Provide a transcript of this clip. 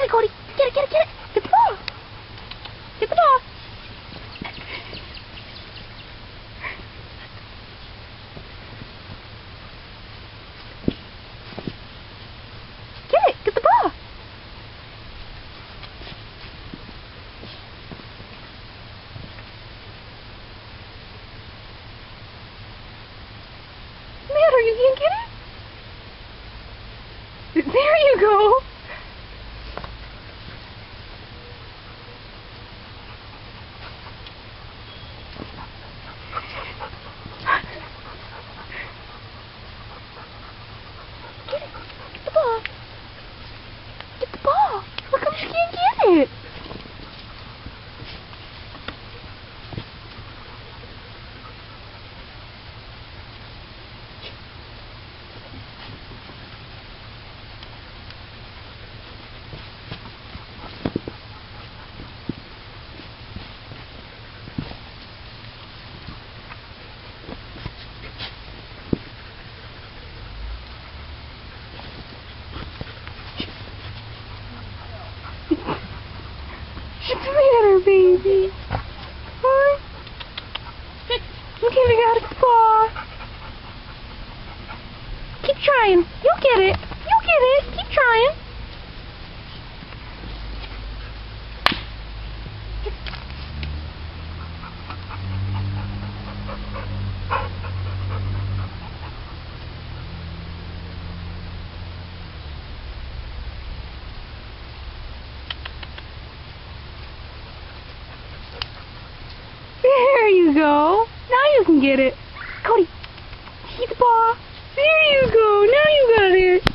it, Cody. Get it, get it, get it. Get the ball. Get the ball. Get it, get the ball. Matter, you can't get it? There you go. Get it. Get the ball. Get the ball. How come you can't get it? What's the matter, baby? Huh? You can't got a ball. Keep trying. You'll get it. You'll get it. Keep trying. There you go. Now you can get it. Cody, see the ball. There you go. Now you got it.